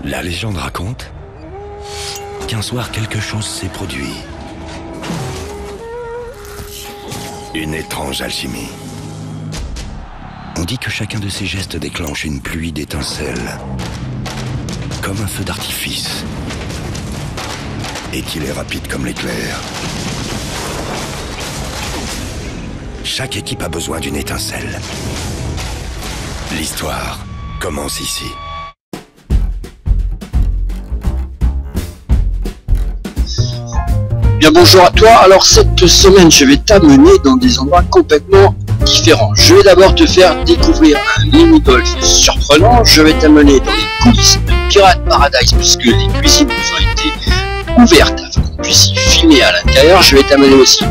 La légende raconte qu'un soir quelque chose s'est produit. Une étrange alchimie. On dit que chacun de ces gestes déclenche une pluie d'étincelles, comme un feu d'artifice, et qu'il est rapide comme l'éclair. Chaque équipe a besoin d'une étincelle. L'histoire commence ici. Bien, bonjour à toi. Alors cette semaine je vais t'amener dans des endroits complètement différents. Je vais d'abord te faire découvrir un mini-golf surprenant. Je vais t'amener dans les coulisses de Pirate Paradise puisque les cuisines nous ont été ouvertes afin qu'on puisse y filmer à l'intérieur. Je vais t'amener aussi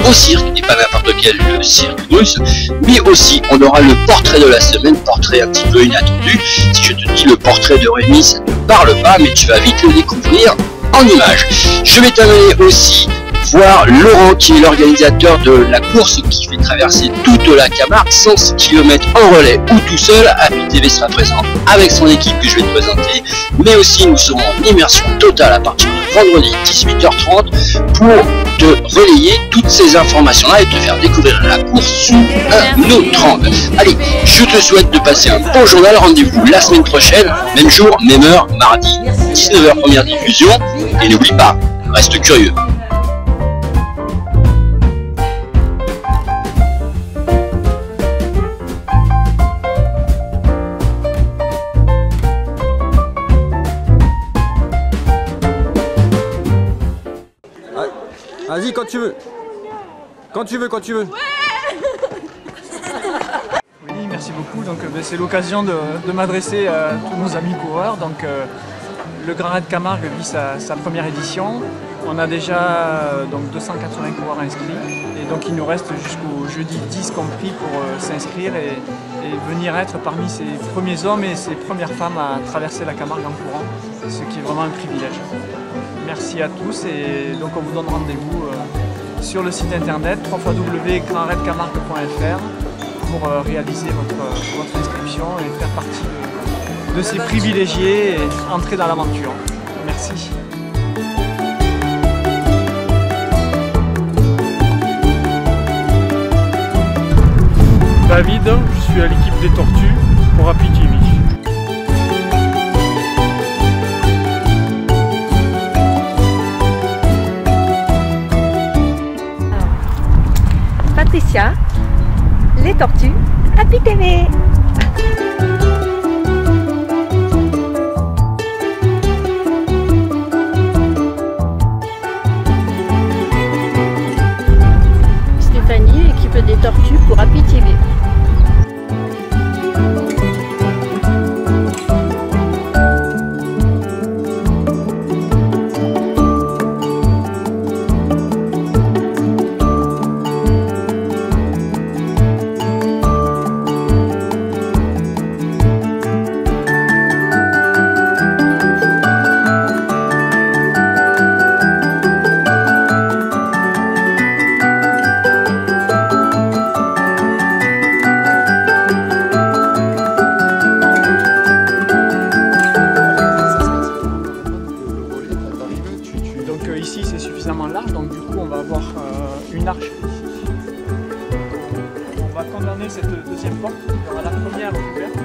au cirque, et pas n'importe quel cirque russe, mais aussi on aura le portrait de la semaine, portrait un petit peu inattendu. Si je te dis le portrait de Rémi, ça ne te parle pas, mais tu vas vite le découvrir en images. Je vais t'amener aussi voir Laurent qui est l'organisateur de la course qui fait traverser toute la Camargue, 100 km en relais ou tout seul. Happy TV sera présent avec son équipe que je vais te présenter, mais aussi nous serons en immersion totale à partir de vendredi 18h30 pour te relayer toutes ces informations là et te faire découvrir la course sous un autre angle. Allez, je te souhaite de passer un bon journal. Rendez-vous la semaine prochaine, même jour, même heure, mardi 19h, première diffusion, et n'oublie pas, reste curieux. Vas-y, quand tu veux. Quand tu veux, quand tu veux. Oui, merci beaucoup. Donc, c'est l'occasion de m'adresser à tous nos amis coureurs. Donc, le Grand Raid Camargue vit sa première édition. On a déjà donc 280 coureurs inscrits. Et donc, il nous reste jusqu'au jeudi 10 compris pour s'inscrire et venir être parmi ces premiers hommes et ces premières femmes à traverser la Camargue en courant, ce qui est vraiment un privilège. Merci à tous et donc on vous donne rendez-vous sur le site internet www.grandraidcamargue.fr pour réaliser votre inscription et faire partie de ces privilégiés et entrer dans l'aventure. Merci. David, je suis à l'équipe des Tortues pour Happy TV. Patricia, les Tortues, Happy TV. Stéphanie, équipe des Tortues pour Happy TV. Ici c'est suffisamment large, donc du coup on va avoir une arche. On va condamner cette deuxième porte. Il y aura la première ouverte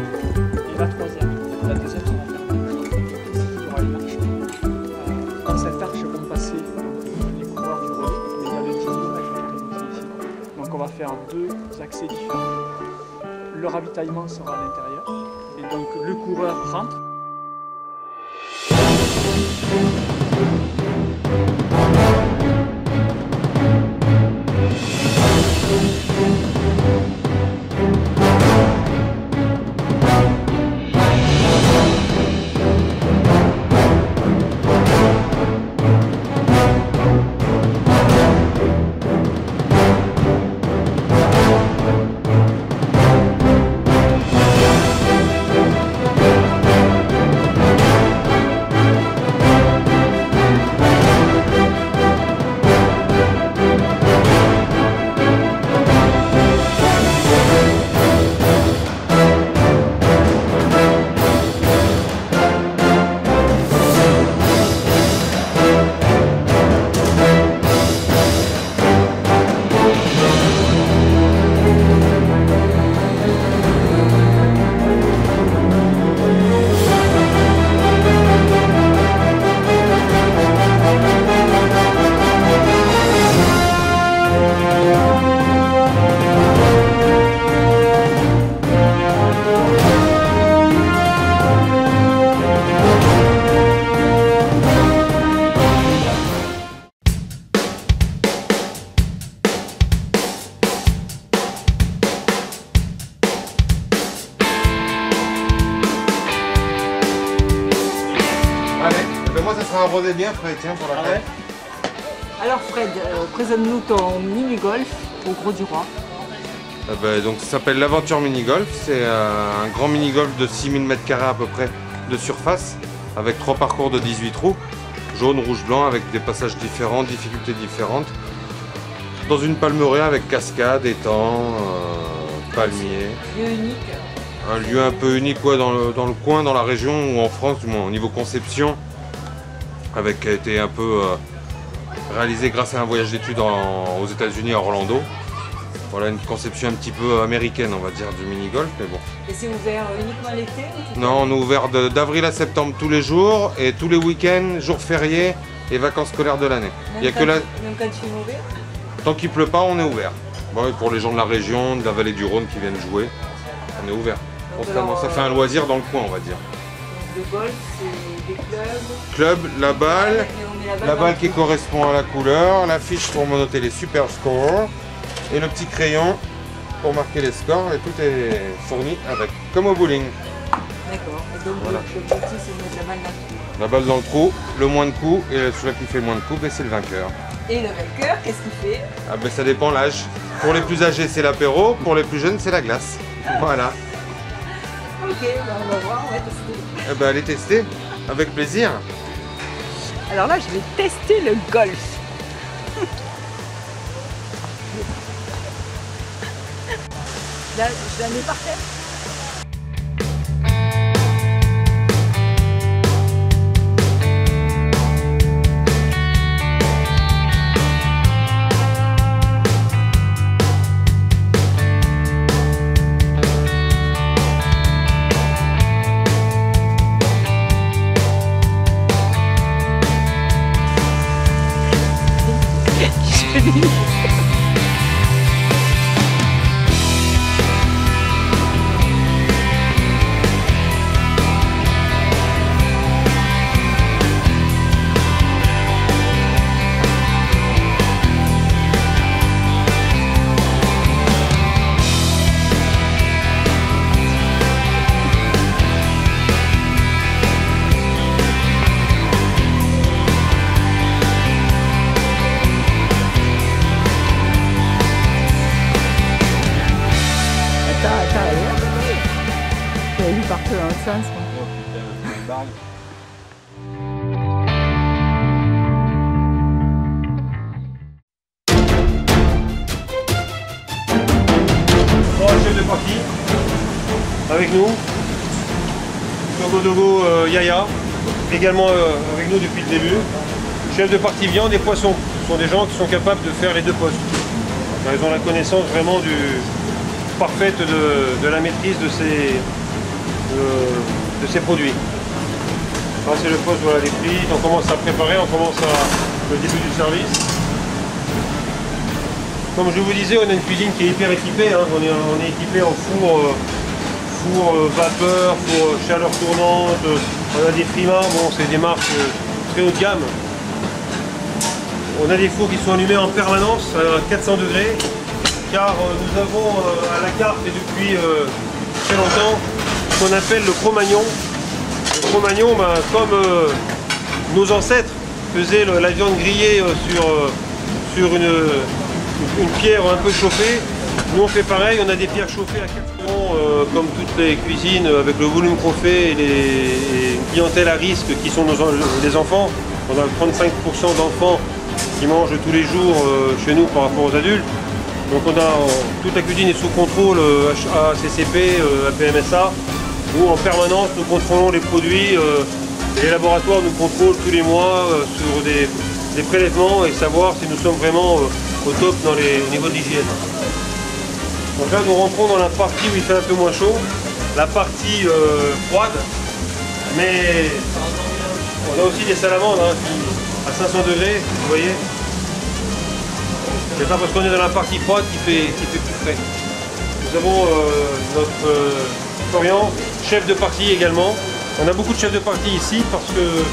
et la troisième. La deuxième sera fermée. Ici il y aura une arche. Dans cette arche vont passer les coureurs du relais, mais il y a le 10 km ici. Donc on va faire deux accès différents. Le ravitaillement sera à l'intérieur et donc le coureur rentre. sera un rosé bien frais, tiens, pour la fête. Alors Fred, présente-nous ton mini-golf au Gros du Roi. Donc ça s'appelle l'aventure mini-golf. C'est un grand mini-golf de 6000 m² à peu près de surface, avec 3 parcours de 18 trous, jaune, rouge, blanc, avec des passages différents, difficultés différentes. Dans une palmeraie avec cascade, étang, palmiers. Lieu unique. Un lieu un peu unique ouais, dans le coin, dans la région ou en France, du moins au niveau conception, qui a été un peu réalisé grâce à un voyage d'études aux États-Unis à Orlando. Voilà une conception un petit peu américaine, on va dire, du mini-golf, mais bon. Et c'est ouvert uniquement l'été? Non, on est ouvert d'avril à septembre tous les jours et tous les week-ends, jours fériés et vacances scolaires de l'année. Même quand il est mauvais? Tant qu'il pleut pas, on est ouvert. Bon, et pour les gens de la région, de la vallée du Rhône qui viennent jouer, on est ouvert. Constamment. Ça fait un loisir dans le coin, on va dire. Le golf, c'est des clubs. Club, la balle qui correspond à la couleur, la fiche pour noter les super scores et le petit crayon pour marquer les scores et tout est fourni avec, comme au bowling. D'accord. Et donc voilà. L'objectif c'est de mettre la balle dans le trou. La balle dans le trou, le moins de coups et celui qui fait le moins de coups, c'est le vainqueur. Et le vainqueur, qu'est-ce qu'il fait? Ah ben ça dépend l'âge. Pour les plus âgés c'est l'apéro, pour les plus jeunes c'est la glace. Voilà. Ok, ben on va voir, on va tester. Eh ben allez tester, avec plaisir. Alors là je vais tester le golf. Là, je la mets par terre. Il partait dans le sens. Bon, chef de partie avec nous. Togo Yaya, également avec nous depuis le début. Chef de partie viande et poisson. Ce sont des gens qui sont capables de faire les deux postes. Ils ont la connaissance vraiment parfaite de la maîtrise de ces produits. Là c'est le poste, voilà, les frites, on commence à préparer, on commence le début du service. Comme je vous disais, on a une cuisine qui est hyper équipée, hein. On est équipé en four vapeur, four chaleur tournante, on a des frimas, bon c'est des marques très haut de gamme. On a des fours qui sont allumés en permanence à 400 degrés, car nous avons à la carte et depuis très longtemps ce qu'on appelle le Cro-Magnon. Le Cro-Magnon, comme nos ancêtres faisaient la viande grillée sur une pierre un peu chauffée, nous on fait pareil, on a des pierres chauffées à 400 comme toutes les cuisines avec le volume qu'on fait et une clientèle à risque qui sont les enfants. On a 35% d'enfants qui mangent tous les jours chez nous par rapport aux adultes. Donc toute la cuisine est sous contrôle HACCP, APMSA, où en permanence nous contrôlons les produits. Et les laboratoires nous contrôlent tous les mois sur des prélèvements et savoir si nous sommes vraiment au top au niveau de l'hygiène. Donc là nous rentrons dans la partie où il fait un peu moins chaud, la partie froide, mais on a aussi des salamandres à 500 degrés, vous voyez. C'est pas parce qu'on est dans la partie froide qui fait plus frais. Nous avons notre Florian, chef de partie également. On a beaucoup de chefs de partie ici parce que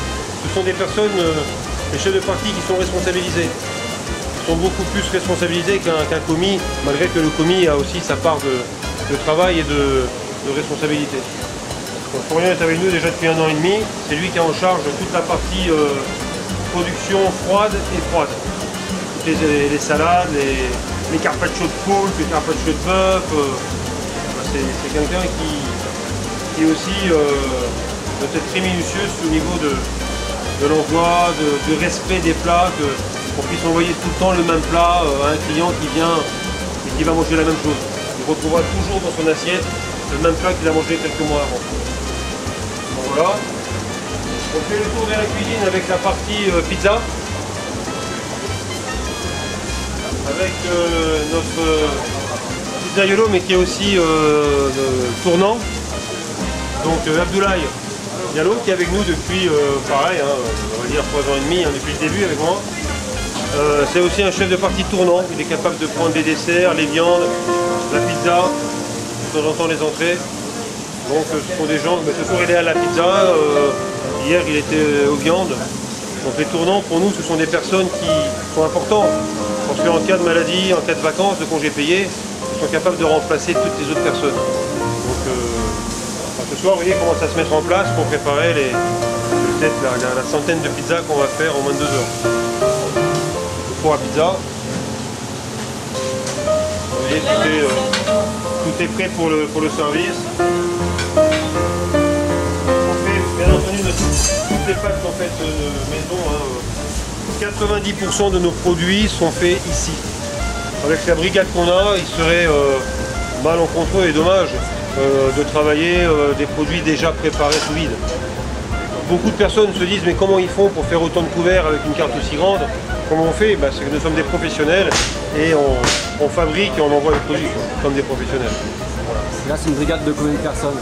ce sont des personnes, les chefs de partie qui sont responsabilisés. Ils sont beaucoup plus responsabilisés qu'un commis, malgré que le commis a aussi sa part de travail et de responsabilité. Donc, Florian est avec nous déjà depuis 1 an et demi. C'est lui qui est en charge de toute la partie production froide et froide. Toutes les salades, les carpaccio de poulpe, les carpaccio de bœuf. C'est quelqu'un qui est aussi peut-être très minutieux au niveau de l'emploi, du respect des plats, qu'on puisse envoyer tout le temps le même plat à un client qui vient et qui va manger la même chose. Il retrouvera toujours dans son assiette le même plat qu'il a mangé quelques mois avant. Donc voilà. On fait le tour de la cuisine avec la partie pizza. Avec notre pizzaiolo, mais qui est aussi tournant. Donc Abdoulaye Diallo qui est avec nous depuis, pareil, on va dire 3 ans et demi, depuis le début avec moi. C'est aussi un chef de partie tournant. Il est capable de prendre les desserts, les viandes, la pizza, de temps en temps les entrées. Donc ce sont des gens, ce soir il est à la pizza, hier il était aux viandes. Donc les tournants pour nous ce sont des personnes qui sont importantes. Parce qu'en cas de maladie, en cas de vacances, de congés payés, ils sont capables de remplacer toutes les autres personnes. Donc ce soir vous voyez comment ça se mettre en place pour préparer peut-être la centaine de pizzas qu'on va faire en moins de 2 heures. Le four à pizza. Vous voyez tout est prêt pour le service. On fait bien entendu toutes les pâtes sont faites maison. 90% de nos produits sont faits ici. Avec la brigade qu'on a, il serait malencontreux et dommage de travailler des produits déjà préparés sous vide. Beaucoup de personnes se disent mais comment ils font pour faire autant de couverts avec une carte aussi grande? Comment on fait? C'est que nous sommes des professionnels et on fabrique et on envoie les produits comme des professionnels. Là c'est une brigade de combien de personnes?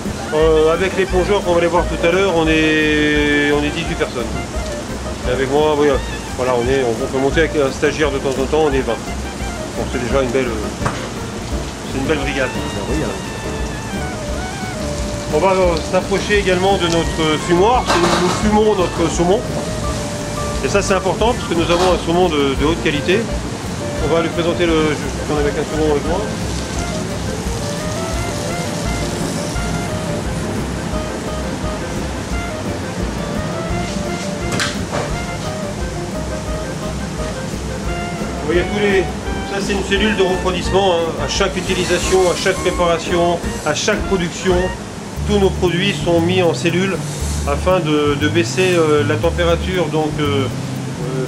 Avec les plongeurs qu'on va aller voir tout à l'heure, on est 18 personnes. Et avec moi, oui, voilà, on peut monter avec un stagiaire de temps en temps, on est 20. Donc c'est déjà une belle brigade. On va s'approcher également de notre fumoir. Nous fumons notre saumon. Et ça c'est important parce que nous avons un saumon de haute qualité. On va lui présenter je tourne avec un saumon avec moi. Vous voyez ça c'est une cellule de refroidissement, à chaque utilisation, à chaque préparation, à chaque production, tous nos produits sont mis en cellule afin de baisser la température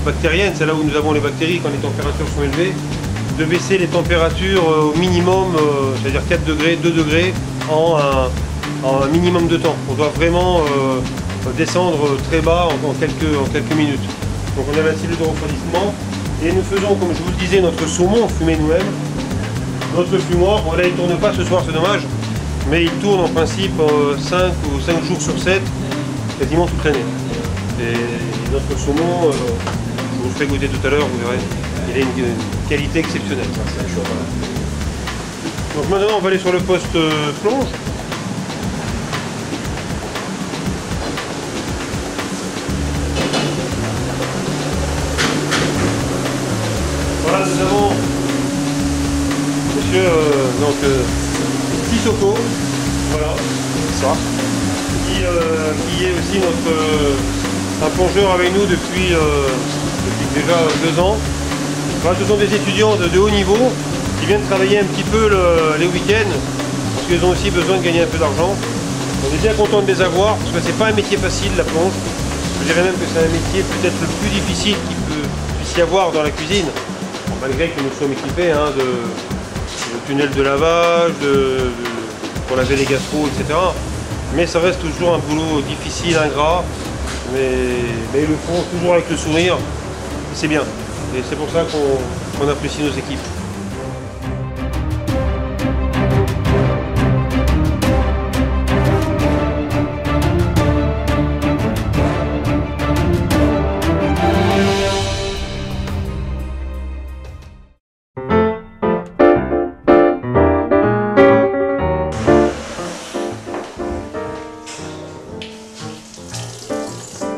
bactérienne, c'est là où nous avons les bactéries quand les températures sont élevées, de baisser les températures au minimum, c'est-à-dire 4 degrés, 2 degrés en un minimum de temps. On doit vraiment descendre très bas en quelques minutes. Donc on a la cellule de refroidissement. Et nous faisons, comme je vous le disais, notre saumon fumé nous-mêmes. Notre fumoir, bon là il ne tourne pas ce soir, c'est dommage, mais il tourne en principe 5 jours sur 7, quasiment toute l'année. Et notre saumon, je vous le ferai goûter tout à l'heure, vous verrez, il a une qualité exceptionnelle. Donc maintenant on va aller sur le poste plonge. Voilà, nous avons monsieur Sissoko, voilà, ça, qui est aussi un plongeur avec nous depuis déjà 2 ans. Voilà, ce sont des étudiants de haut niveau qui viennent travailler un petit peu les week-ends parce qu'ils ont aussi besoin de gagner un peu d'argent. On est bien content de les avoir parce que c'est pas un métier facile la plonge. Je dirais même que c'est un métier peut-être le plus difficile qu'il puisse y avoir dans la cuisine. Malgré que nous sommes équipés de tunnels de lavage, pour laver les gastro, etc. Mais ça reste toujours un boulot difficile, ingrat, mais ils le font toujours avec le sourire, c'est bien. Et c'est pour ça qu'on apprécie nos équipes.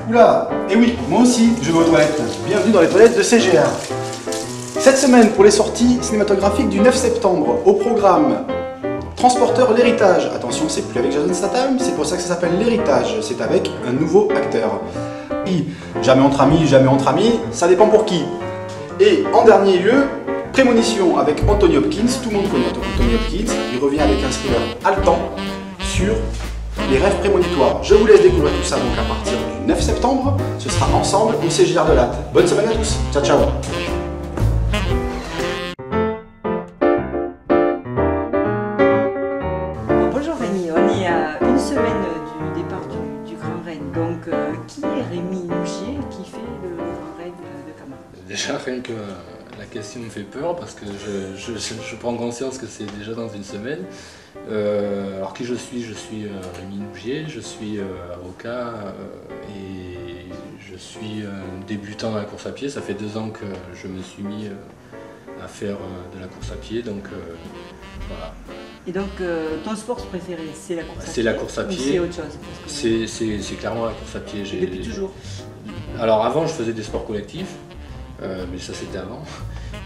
Oula, et oui, moi aussi, je vais aux toilettes. Bienvenue dans les toilettes de CGR. Cette semaine, pour les sorties cinématographiques du 9 septembre, au programme Transporteur l'héritage. Attention, c'est plus avec Jason Statham, c'est pour ça que ça s'appelle l'héritage. C'est avec un nouveau acteur. Jamais entre amis, ça dépend pour qui. Et en dernier lieu, Prémonition avec Anthony Hopkins. Tout le monde connaît Anthony Hopkins. Il revient avec un thriller haletant sur les rêves prémonitoires. Je vous laisse découvrir tout ça donc à partir du 9 septembre. Ce sera ensemble au CJR de Latte. Bonne semaine à tous. Ciao, ciao. Bonjour Rémi, on est à une semaine du départ du Grand Raid. Donc qui est Rémi Nougier qui fait le Grand Raid de Camargue? Déjà rien que la question me fait peur parce que je prends conscience que c'est déjà dans une semaine. Alors qui je suis Rémi Nougier, je suis avocat et je suis débutant dans la course à pied. Ça fait 2 ans que je me suis mis à faire de la course à pied, donc voilà. Et donc ton sport préféré, c'est la course à pied? C'est la course à pied. Ou c'est autre chose? C'est clairement la course à pied. Depuis toujours? Alors avant je faisais des sports collectifs, mais ça c'était avant.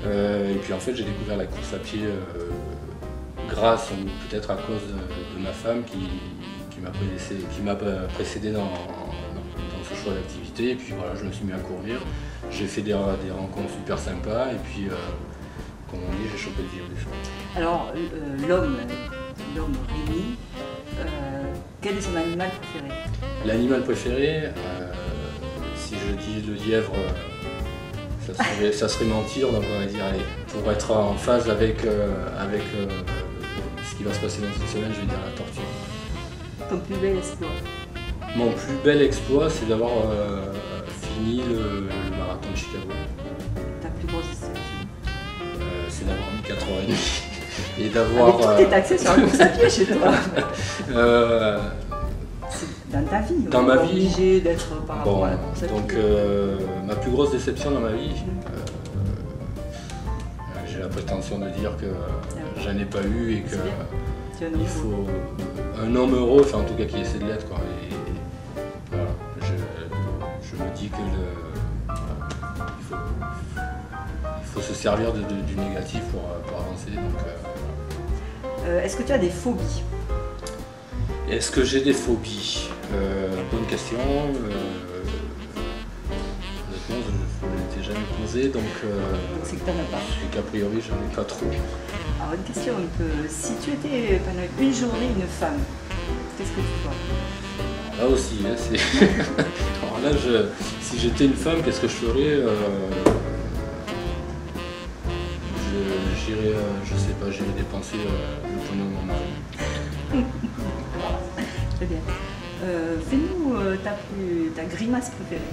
Et puis en fait j'ai découvert la course à pied grâce ou peut-être à cause de ma femme qui m'a précédé dans ce choix d'activité. Et puis voilà, je me suis mis à courir, j'ai fait des rencontres super sympas et puis comme on dit, j'ai chopé le virus. Alors l'homme Rémi, quel est son animal préféré? L'animal préféré, si je dis le lièvre, ça serait mentir, donc on va dire, allez, pour être en phase avec ce qui va se passer dans une semaine, je vais dire la tortue. Ton plus bel exploit? Mon plus bel exploit, c'est d'avoir fini le marathon de Chicago. Ta plus grosse déception? C'est d'avoir mis 4h30 et d'avoir... Tout est axé sur la course à pied chez toi. Dans ta vie, dans ma vie, obligé d'être par rapport à la course à pied. Donc ma plus grosse déception dans ma vie, j'ai la prétention de dire que j'en ai pas eu et que il faut un homme heureux, enfin en tout cas qui essaie de l'être, quoi. Et voilà, je me dis que il faut se servir du négatif pour avancer. Donc, est-ce que tu as des phobies? Est-ce que j'ai des phobies? Bonne question. Honnêtement, je ne l'ai jamais posé, donc c'est que tu n'en as pas. Qu'a priori, j'en ai pas trop. Alors une question un peu, si tu étais pendant une journée une femme, qu'est-ce que tu ferais? Là aussi, hein, c'est... Alors là, si j'étais une femme, qu'est-ce que je ferais? J'irais, je sais pas, j'irais dépenser le pognon de mon mari. Très bien. Fais-nous ta grimace préférée.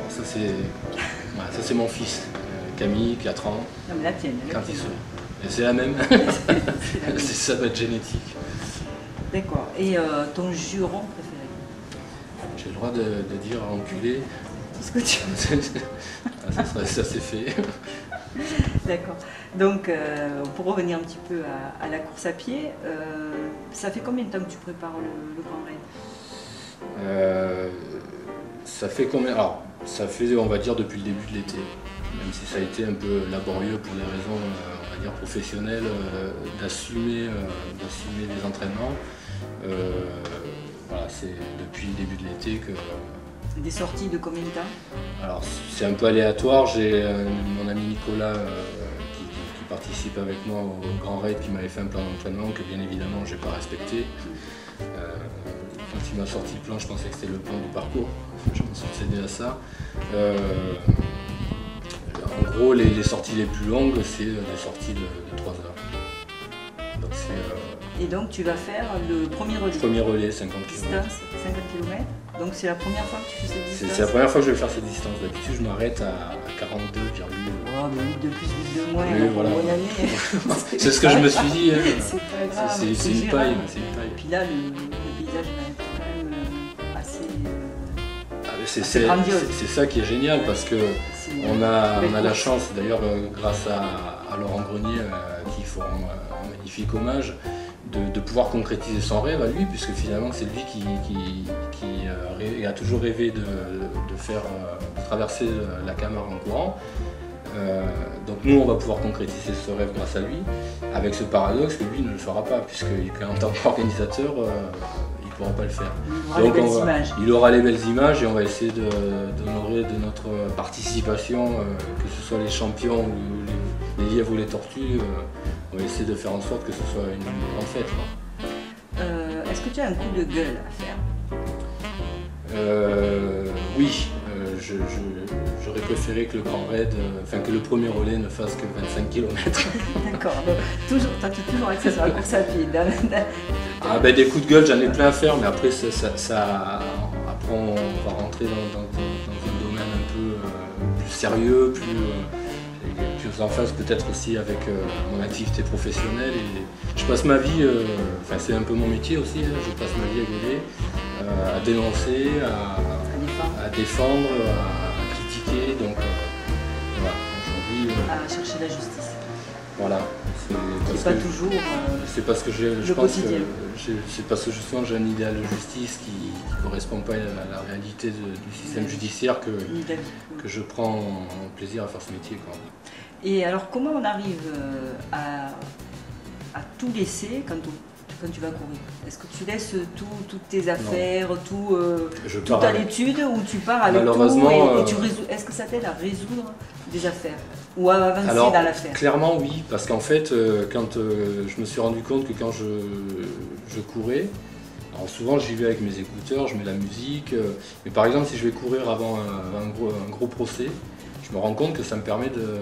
Ça c'est mon fils, Camille, 4 ans. Non mais la tienne. Quand il sourit. Et c'est la même. Ça doit être génétique. D'accord. Et ton juron préféré? J'ai le droit de dire enculé. Qu'est-ce que tu veux? Ça c'est fait. D'accord. Donc pour revenir un petit peu à la course à pied, ça fait combien de temps que tu prépares le Grand Raid? Ça fait combien? Alors, ça fait, on va dire, depuis le début de l'été. Même si ça a été un peu laborieux pour des raisons, on va dire, professionnelles, d'assumer les entraînements. Voilà, c'est depuis le début de l'été que... Des sorties de combien de temps? Alors, c'est un peu aléatoire. J'ai mon ami Nicolas qui participe avec moi au Grand Raid, qui m'avait fait un plan d'entraînement que, bien évidemment, je n'ai pas respecté. Quand il m'a sorti le plan, je pensais que c'était le plan du parcours. Je me suis cédé à ça. En gros, les sorties les plus longues, c'est des sorties de 3 heures. Donc, et donc tu vas faire le premier relais? Premier relais, 50 km. Distance, 50 km. Donc c'est la première fois que tu fais cette distance? C'est la première fois que je vais faire cette distance. D'habitude, je m'arrête à 42, oh, mais 8 de plus, 8 de moins, oui, voilà. Bonne année. C'est ce que je me suis dit. C'est pas grave. C'est une paille. Et puis là, le paysage va être quand même assez grandiose. C'est ça qui est génial parce que on a la chance, d'ailleurs grâce à Laurent Grenier qui fera un magnifique hommage, de pouvoir concrétiser son rêve à lui, puisque finalement c'est lui qui a toujours rêvé de faire traverser la Camargue en courant. Donc nous on va pouvoir concrétiser ce rêve grâce à lui, avec ce paradoxe que lui ne le fera pas, puisqu'en tant qu'organisateur il ne pourra pas le faire. Il aura les belles images et on va essayer d'honorer de notre participation, que ce soit les champions ou les lièvres ou les tortues, on va essayer de faire en sorte que ce soit une grande fête. Est-ce que tu as un coup de gueule à faire? Oui. J'aurais préféré que le Grand Raid, que le premier relais ne fasse que 25 km. D'accord, donc toi tu es toujours axé sur la course à pied. Des coups de gueule, j'en ai plein à faire, mais après, après on va rentrer dans un domaine un peu plus sérieux, plus en phase peut-être aussi avec mon activité professionnelle. Et je passe ma vie, c'est un peu mon métier aussi, je passe ma vie à gueuler, à dénoncer, à défendre, à critiquer, donc voilà, aujourd'hui... à chercher la justice. Voilà. C'est pas toujours c'est parce que je pense quotidien. C'est parce que justement j'ai un idéal de justice qui ne correspond pas à la réalité du système judiciaire que je prends plaisir à faire ce métier, quoi. Et alors comment on arrive à tout laisser quand tu vas courir? Est-ce que tu laisses toutes tes affaires, tout à l'étude, ou tu pars avec tout et tu résous? Est-ce que ça t'aide à résoudre des affaires ou à avancer dans l'affaire? Clairement oui, parce qu'en fait, quand je me suis rendu compte que quand je courais, alors souvent j'y vais avec mes écouteurs, je mets la musique, mais par exemple si je vais courir avant un gros procès, je me rends compte que ça me permet de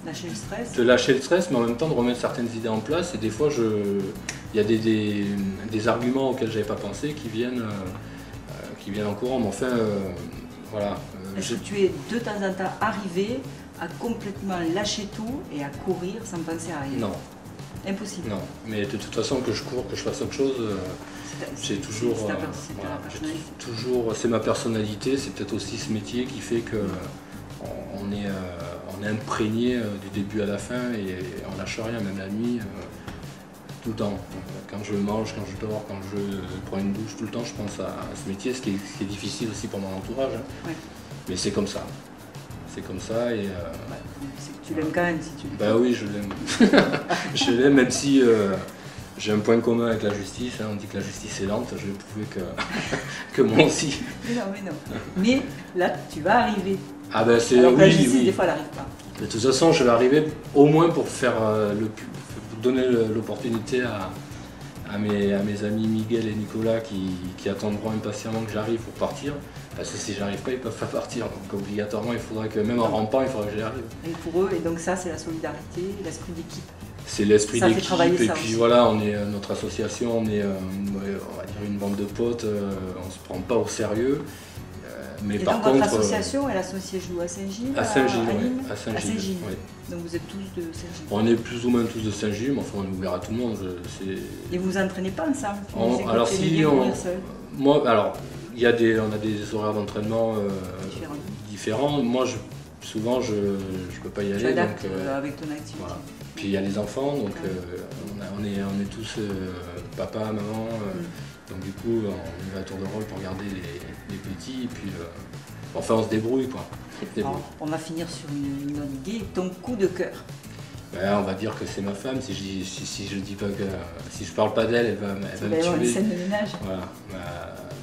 lâcher le stress, mais en même temps de remettre certaines idées en place. Et des fois, il y a des arguments auxquels je n'avais pas pensé qui viennent en courant. Mais enfin, voilà. Est-ce que tu es de temps en temps arrivé à complètement lâcher tout et à courir sans penser à rien? Non. Impossible. Non, mais de toute façon, que je cours, que je fasse autre chose, c'est toujours... C'est ma personnalité, c'est peut-être aussi ce métier qui fait que on est imprégné du début à la fin et on lâche rien, même la nuit, tout le temps. Quand je mange, quand je dors, quand je prends une douche, tout le temps je pense à ce métier, ce qui est difficile aussi pour mon entourage. Hein. Ouais. Mais c'est comme ça. C'est comme ça et... tu l'aimes quand même si tu... Bah oui, je l'aime. Je l'aime, même si j'ai un point commun avec la justice. Hein. On dit que la justice est lente, je vais prouver que moi aussi. Mais non. Mais là, tu vas arriver. Ah ben c'est alors que la justice, des fois, elle n'arrive pas. De toute façon, je vais arriver au moins pour faire donner l'opportunité à mes amis Miguel et Nicolas qui attendront impatiemment que j'arrive pour partir. Parce que si j'arrive pas, ils peuvent pas partir. Donc obligatoirement, il faudrait que, même en rampant, il faudrait que j'y arrive. Et pour eux, et donc ça, c'est la solidarité, l'esprit d'équipe. C'est l'esprit d'équipe, et puis voilà, on est notre association, on est on va dire une bande de potes, on se prend pas au sérieux. Mais et par donc contre, votre association, elle associe où? À Saint-Gilles? À Saint-Gilles, oui. À Saint-Gilles. Oui. Donc vous êtes tous de Saint-Gilles? On est plus ou moins tous de Saint-Gilles, mais enfin on est ouvert à tout le monde. Et vous vous entraînez pas ensemble? Alors si, on a des horaires d'entraînement différents. Moi, souvent, je peux pas y aller. Donc, avec ton activité. Voilà. Puis il y a les enfants, donc on est tous papa, maman. Donc du coup, on y va à tour de rôle pour garder les petits, et puis enfin on se débrouille, quoi. Alors, on va finir sur une note gaie. Ton coup de cœur? On va dire que c'est ma femme. Si je dis pas que, si je parle pas d'elle, elle va me tuer. Une scène de ménage. Voilà,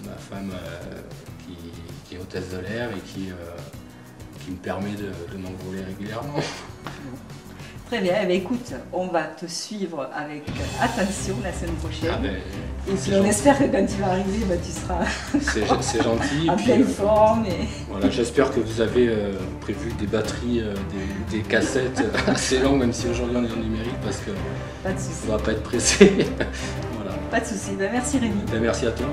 ma femme qui est hôtesse de l'air et qui me permet de m'envoler régulièrement. Très bien, eh bien, écoute, on va te suivre avec attention la semaine prochaine. Et puis on espère que quand tu vas arriver, tu seras c'est gentil. en pleine forme. Et... Voilà, j'espère que vous avez prévu des batteries, des cassettes assez longues, même si aujourd'hui on est en numérique, parce que on ne va pas être pressé. Voilà. Pas de souci. Merci Rémi. Merci à toi.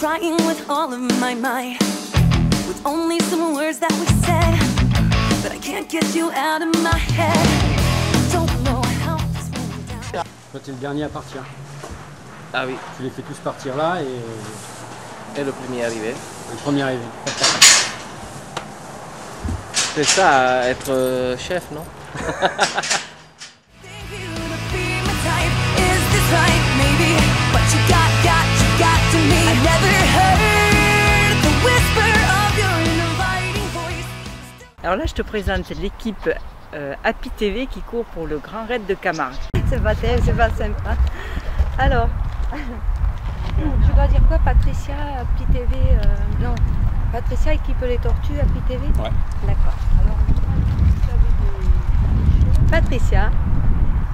trying with all of my might, with only some words that we said, but I can't get you out of my head. Don't know how this went down. Toi, t'es le dernier à partir. Ah oui. Tu les fais tous partir là et... Et le premier arrivé. Le premier arrivé. C'est ça, être chef, non? Alors là, je te présente l'équipe Happy TV qui court pour le Grand Raid de Camargue. C'est pas terrible, c'est pas sympa. Alors, je dois dire quoi? Patricia, Happy TV, non. Patricia équipe les tortues, Happy TV? Ouais. D'accord. Alors, Patricia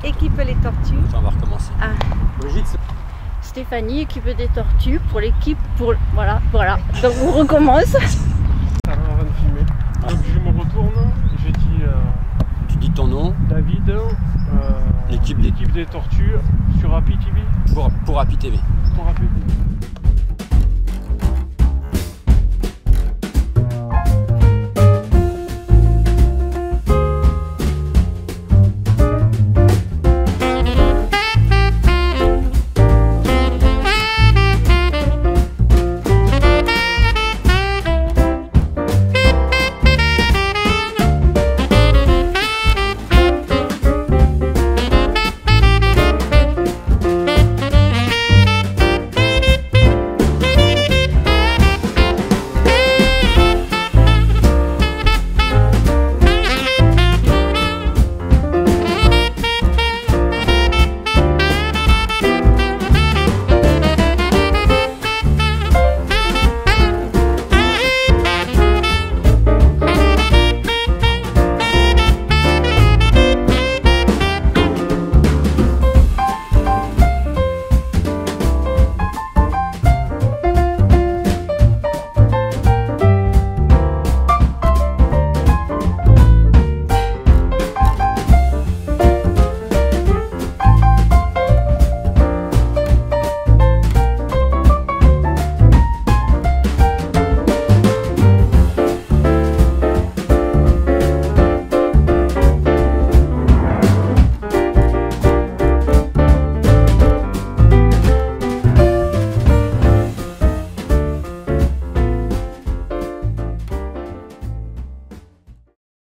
équipe les tortues. On va recommencer. Ah. Brigitte. Stéphanie équipe des tortues pour l'équipe pour... Voilà. Donc on recommence. Avant de filmer. Donc je me retourne, j'ai dit... Tu dis ton nom. David, l'équipe des tortues sur Happy TV. Pour Happy TV. Pour Happy TV.